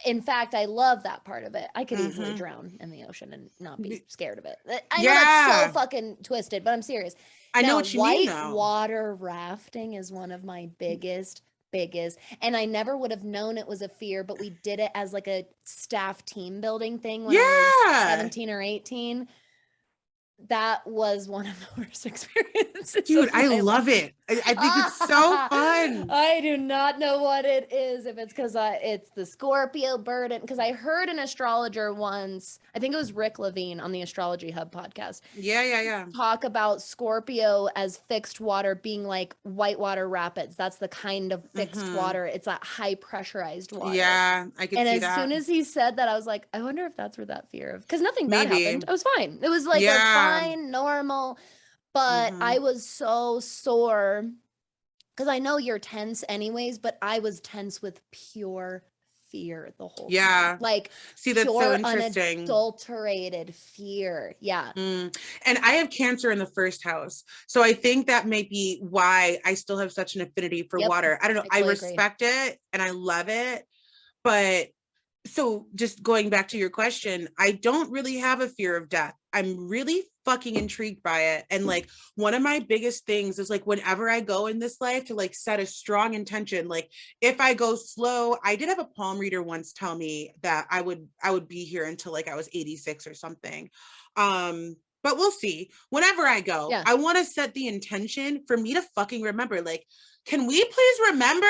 in fact, I love that part of it. I could easily drown in the ocean and not be scared of it. I know that's so fucking twisted, but I'm serious. I know what you mean though. Whitewater rafting is one of my biggest, and I never would have known it was a fear, but we did it as like a staff team building thing when I was 17 or 18. That was one of the worst experiences. Dude, I love it. I think it's so fun. I do not know what it is. If it's because it's the Scorpio burden. Because I heard an astrologer once, I think it was Rick Levine on the Astrology Hub podcast. Yeah. Talk about Scorpio as fixed water being like whitewater rapids. That's the kind of fixed water. It's that high pressurized water. Yeah, I can see that. And as soon as he said that, I was like, I wonder if that's where that fear of, because nothing bad happened. I was fine. It was like a fine, normal, but I was so sore because I know you're tense anyways, but I was tense with pure fear the whole time. Like, see, that's pure, so interesting. Unadulterated fear. Yeah. And I have Cancer in the 1st house. So I think that may be why I still have such an affinity for water. I don't know. I respect it and I love it. But so just going back to your question, I don't really have a fear of death. I'm really fucking intrigued by it. And like one of my biggest things is like whenever I go in this life to like set a strong intention, like if I go slow, I did have a palm reader once tell me that I would be here until like I was 86 or something. But we'll see. Whenever I go, I want to set the intention for me to fucking remember, like, can we please remember?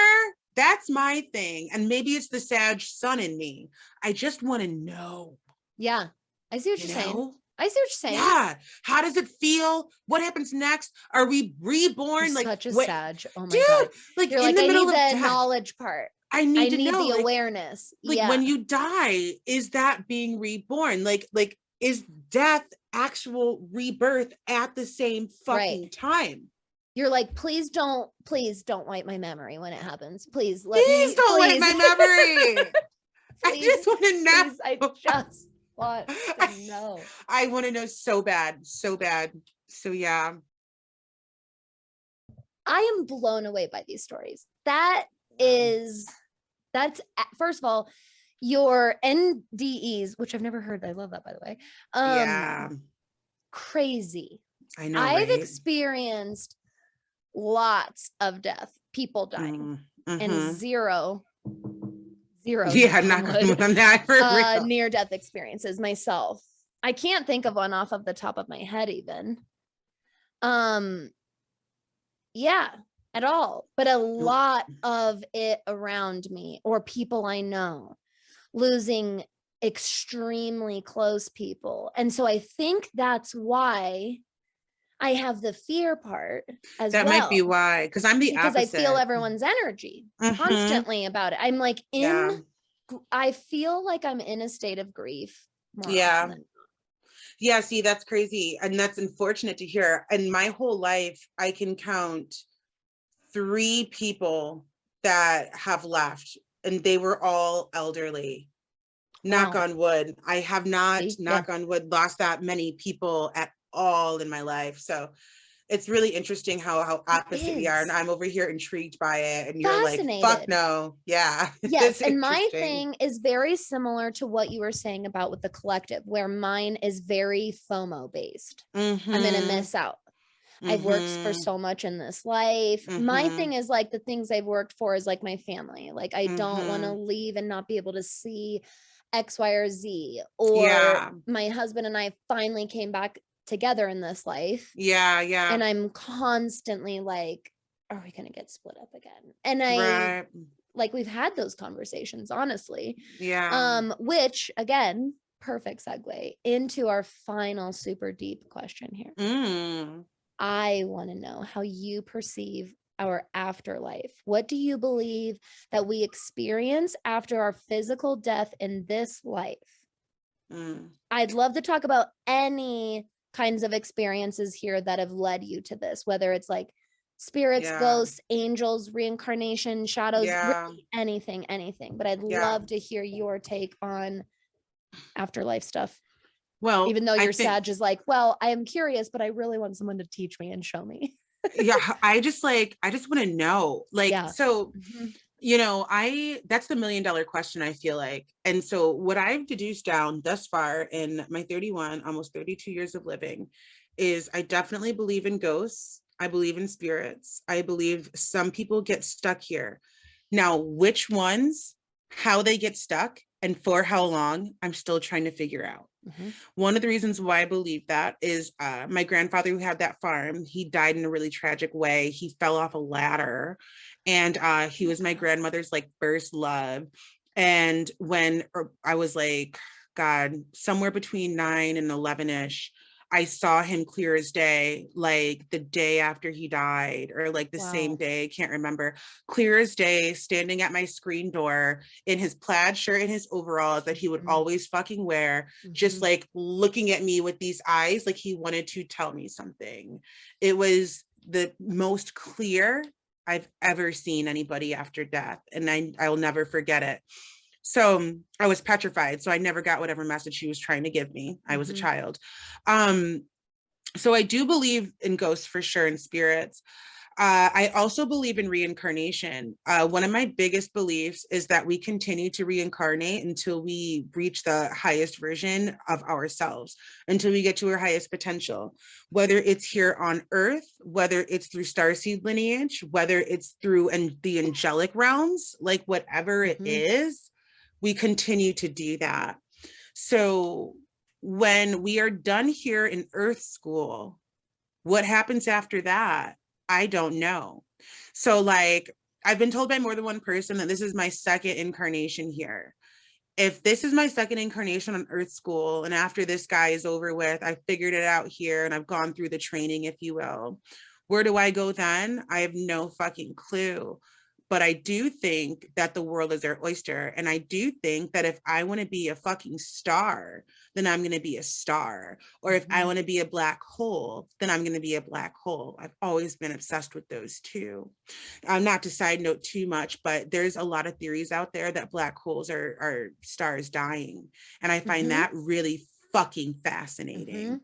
That's my thing. And maybe it's the Sag sun in me. I just want to know. Yeah. I see what you're saying. I see what you're saying. Yeah. How does it feel? What happens next? Are we reborn? You're like such a Sag. Oh my God. Like you're in like, the middle I need of the knowledge part. I need to know the awareness. Like when you die, is that being reborn? Like is death actual rebirth at the same fucking time? You're like, please don't wipe my memory when it happens. Please don't wipe my memory. I just want to know. Please, I just want to know. I want to know so bad, so bad. So yeah. I am blown away by these stories. That's first of all, your NDEs, which I've never heard. I love that, by the way. Yeah. Crazy. I know, I've right? experienced lots of death, people dying, and zero yeah, not on that for real. near-death experiences myself. I can't think of one off of the top of my head even. Yeah, at all. But a lot of it around me or people I know losing extremely close people. And so I think that's why I have the fear part as that well. Might be why, because I'm the opposite. Because I feel everyone's energy constantly about it. I'm like I feel like I'm in a state of grief more often than not. Yeah, see, that's crazy. And that's unfortunate to hear. And my whole life, I can count 3 people that have left, and they were all elderly. Knock on wood. I have not, knock on wood, lost that many people at all in my life. So it's really interesting how opposite we are. And I'm over here intrigued by it. And you're like, fuck no. Yeah. Yes. And my thing is very similar to what you were saying about with the collective, where mine is very FOMO based. I'm going to miss out. I've worked for so much in this life. My thing is like the things I've worked for is like my family. Like I don't want to leave and not be able to see X, Y, or Z. Or my husband and I finally came back together in this life. Yeah. And I'm constantly like, are we going to get split up again? And like we've had those conversations, honestly. Which again, perfect segue into our final super deep question here. I want to know how you perceive our afterlife. What do you believe that we experience after our physical death in this life? I'd love to talk about any kinds of experiences here that have led you to this, whether it's like spirits, ghosts, angels, reincarnation, shadows, really anything. But I'd love to hear your take on afterlife stuff. Well, even though your Sag is like, well, I am curious, but I really want someone to teach me and show me. I just want to know, like, so, you know, that's the $1 million question, I feel like. And so what I've deduced down thus far in my 31, almost 32 years of living is I definitely believe in ghosts. I believe in spirits. I believe some people get stuck here. Now, which ones, how they get stuck, and for how long, I'm still trying to figure out. One of the reasons why I believe that is my grandfather who had that farm, he died in a really tragic way. He fell off a ladder, and he was my grandmother's like first love. And when I was like, God, somewhere between 9 and 11-ish, I saw him clear as day, like the day after he died, or like the same day, can't remember, clear as day, standing at my screen door in his plaid shirt and his overalls that he would always fucking wear, just like looking at me with these eyes, like he wanted to tell me something. It was the most clear I've ever seen anybody after death, and I will never forget it. So I was petrified. So I never got whatever message she was trying to give me. I was a child. So I do believe in ghosts for sure, and spirits. I also believe in reincarnation. One of my biggest beliefs is that we continue to reincarnate until we reach the highest version of ourselves, until we get to our highest potential, whether it's here on Earth, whether it's through starseed lineage, whether it's through the angelic realms, like whatever it is, we continue to do that. So when we are done here in Earth school, what happens after that? I don't know. So like, I've been told by more than one person that this is my second incarnation here. If this is my second incarnation on Earth school, and after this guy is over with, I figured it out here and I've gone through the training, if you will, where do I go then? I have no fucking clue. but I do think that the world is their oyster. And I do think that if I want to be a fucking star, then I'm going to be a star. Or if I want to be a black hole, then I'm going to be a black hole. I've always been obsessed with those two. Not to side note too much, but there's a lot of theories out there that black holes are stars dying. And I find that really fucking fascinating.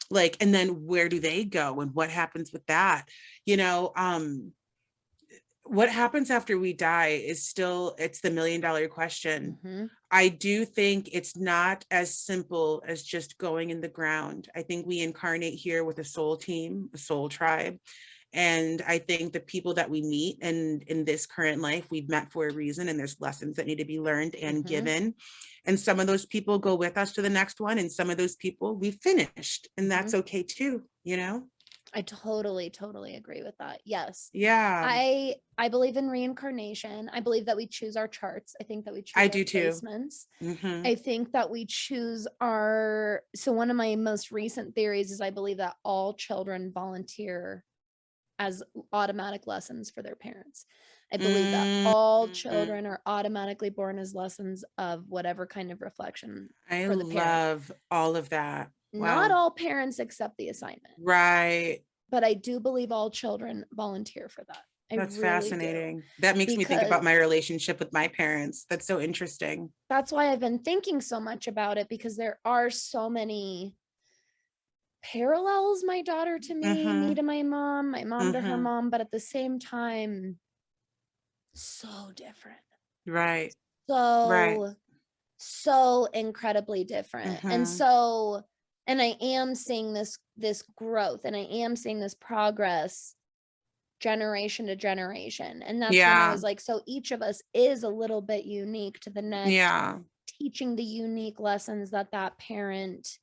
Like, and then where do they go and what happens with that? You know, what happens after we die is still, it's the $1 million question. I do think it's not as simple as just going in the ground. I think we incarnate here with a soul team, a soul tribe. And I think the people that we meet and in this current life, we've met for a reason, and there's lessons that need to be learned and given. And some of those people go with us to the next one. And some of those people we finished, and that's okay too, you know? I totally agree with that. Yes. Yeah. I believe in reincarnation. I believe that we choose our charts. I think that we choose our placements. I think that we choose our, so one of my most recent theories is I believe that all children volunteer as automatic lessons for their parents. I believe that all children are automatically born as lessons of whatever kind of reflection. I love all of that. Not all parents accept the assignment. Right. But I do believe all children volunteer for that. That's really fascinating. That makes me think about my relationship with my parents. That's so interesting. That's why I've been thinking so much about it, because there are so many parallels, my daughter to me to my mom to her mom, but at the same time, so different. Right. So incredibly different. And so, and I am seeing this growth, and I am seeing this progress generation to generation. And that's when I was like, so each of us is a little bit unique to the next, teaching the unique lessons that that parent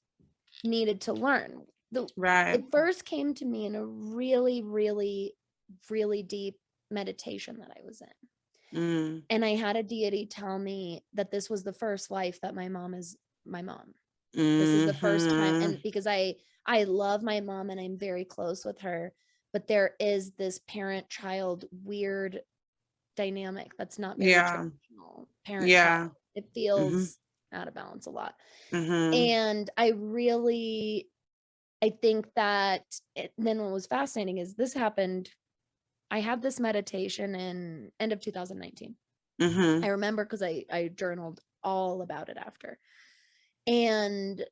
needed to learn. It first came to me in a really, really, really deep meditation that I was in. And I had a deity tell me that this was the first life that my mom is my mom. This is the first time. And because I love my mom and I'm very close with her, but there is this parent-child weird dynamic that's not very traditional. Parent-child. It feels out of balance a lot. And I think that then what was fascinating is this happened. I had this meditation in end of 2019. I remember because I journaled all about it after. And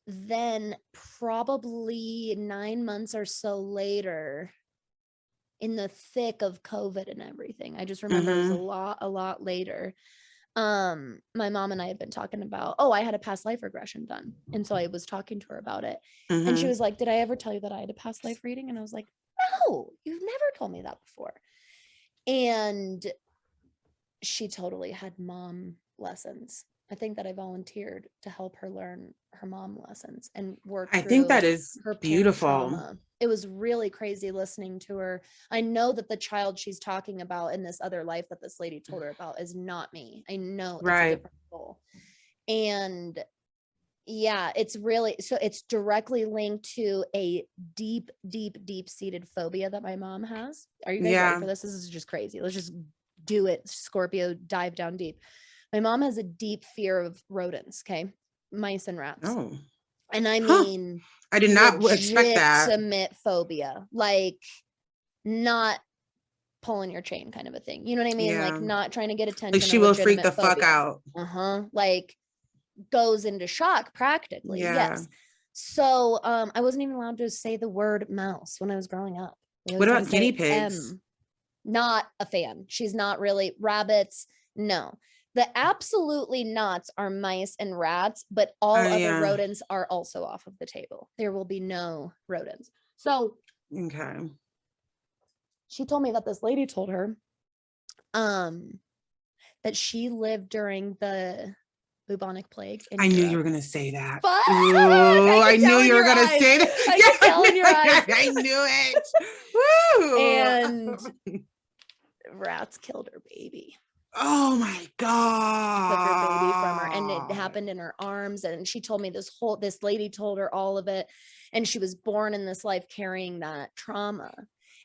then probably 9 months or so later, in the thick of COVID and everything, I just remember it was a lot later. My mom and I had been talking about, I had a past life regression done. And so I was talking to her about it. And she was like, did I ever tell you that I had a past life reading? And I was like, no, you've never told me that before. And she totally had mom lessons. I think that I volunteered to help her learn her mom lessons and work through, I think that is her beautiful trauma. It was really crazy listening to her. I know that the child she's talking about in this other life that this lady told her about is not me. I know it's a different soul. And yeah, it's really, so it's directly linked to a deep, deep, deep seated phobia that my mom has. Are you guys ready for this? This is just crazy. Let's just do it. Scorpio, dive down deep. My mom has a deep fear of rodents, okay? Mice and rats. Oh. And I mean, I did not expect that. Legitimate phobia, like not pulling your chain kind of a thing. You know what I mean? Like not trying to get attention. Like she will freak the fuck out. Like goes into shock practically. Yes. So I wasn't even allowed to say the word mouse when I was growing up. What about guinea pigs? Not a fan. She's not really. Rabbits, no. The absolutely nots are mice and rats, but all other rodents are also off of the table. There will be no rodents. So she told me that this lady told her that she lived during the bubonic plague. I knew you were going to say that. Ooh, I knew you were going to say that. I could tell in your eyes. I knew it. Woo. And rats killed her baby. Oh my God. Took her baby from her, and it happened in her arms. And she told me this lady told her all of it. And she was born in this life carrying that trauma.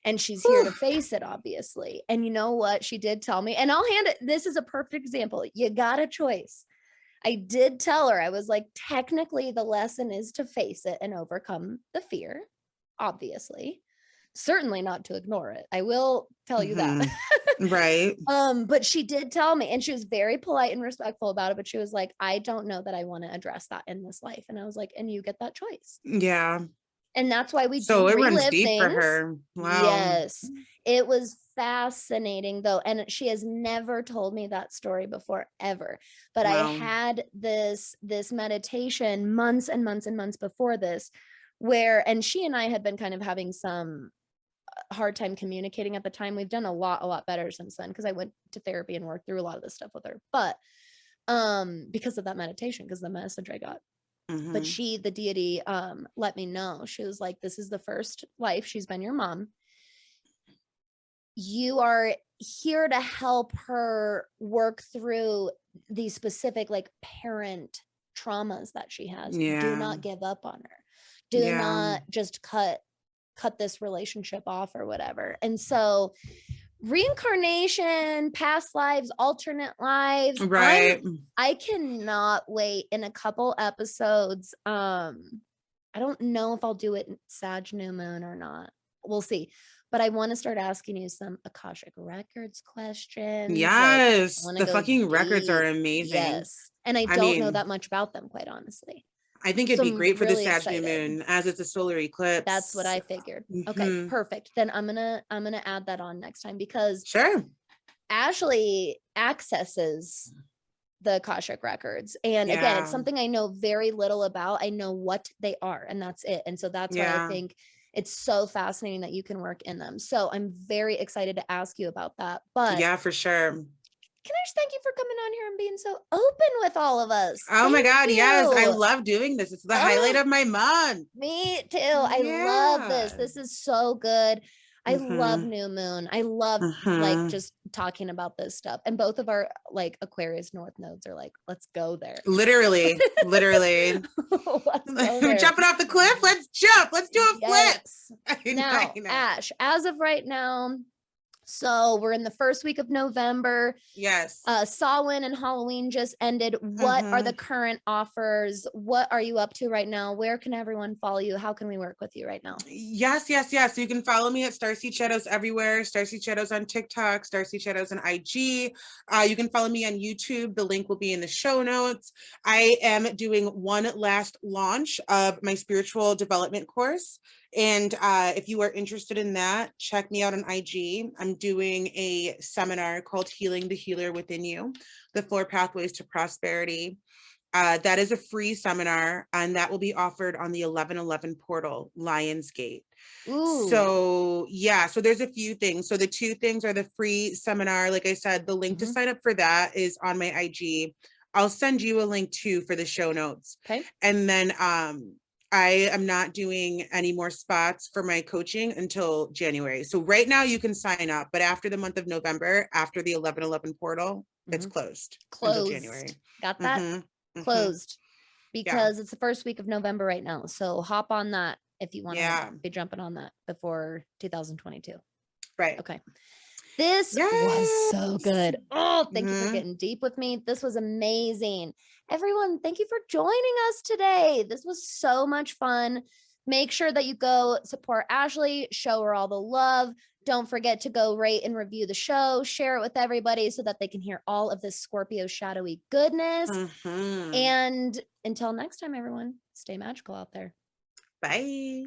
and she's here to face it, obviously. And you know what? She did tell me, and I'll hand it. This is a perfect example. You got a choice. I did tell her, I was like, technically the lesson is to face it and overcome the fear, obviously. Certainly not to ignore it. I will tell you that. Right. But she did tell me, and she was very polite and respectful about it, but she was like, I don't know that I want to address that in this life. And I was like, and you get that choice. Yeah. And that's why we So do it relive runs deep things. for her. Wow. Yes. It was fascinating though. And she has never told me that story before, ever. But I had this meditation months and months and months before this, where, and she and I had been kind of having some hard time communicating at the time. We've done a lot better since then, because I went to therapy and worked through a lot of this stuff with her. But because of that meditation, because the message I got. But she, the deity, let me know. She was like, this is the first life she's been your mom. You are here to help her work through these specific like parent traumas that she has. Do not give up on her. Do not just cut this relationship off or whatever. And so reincarnation, past lives, alternate lives, right? I cannot wait. In a couple episodes, I don't know if I'll do it in Sag New Moon or not, we'll see, but I want to start asking you some Akashic Records questions. Yes, like, the fucking records are amazing. Yes, and I don't know that much about them, quite honestly. I think it'd be great for the Sag New Moon, as it's a solar eclipse. That's what I figured. Okay, perfect. Then I'm gonna add that on next time, because Ashley accesses the Akashic Records, and again, it's something I know very little about. I know what they are, and that's it. And so that's why I think it's so fascinating that you can work in them. So I'm very excited to ask you about that. But yeah, for sure. Can I just thank you for coming on here and being so open with all of us? Oh my God, yes. I love doing this. It's the highlight of my month. Me too. I love this. This is so good. I love New Moon. I love like just talking about this stuff. And both of our like Aquarius North nodes are like, let's go there. Literally. Let's go there. Jumping off the cliff. Let's jump. Let's do a flip. Now, Ash, as of right now, so we're in the first week of November. Yes. Samhain and Halloween just ended. What are the current offers? What are you up to right now? Where can everyone follow you? How can we work with you right now? Yes. So you can follow me at StarSeedShadows everywhere. StarSeedShadows on TikTok, StarSeedShadows on IG. You can follow me on YouTube. The link will be in the show notes. I am doing one last launch of my spiritual development course. And if you are interested in that, check me out on IG. I'm doing a seminar called Healing the Healer Within You, the 4 Pathways to Prosperity. That is a free seminar, and that will be offered on the 1111 portal, Lionsgate. Ooh. So yeah, so there's a few things. So the 2 things are the free seminar. Like I said, the link to sign up for that is on my IG. I'll send you a link too for the show notes. Okay. And then I am not doing any more spots for my coaching until January. So right now you can sign up, but after the month of November, after the 1111 portal, it's closed until January. Got that? Closed, because it's the first week of November right now. So hop on that if you want to be jumping on that before 2022. Right. Okay. This was so good. Oh, thank you for getting deep with me. This was amazing. Everyone, thank you for joining us today. This was so much fun. Make sure that you go support Ashley, show her all the love. Don't forget to go rate and review the show, share it with everybody so that they can hear all of this Scorpio shadowy goodness. And until next time, everyone, stay magical out there. Bye.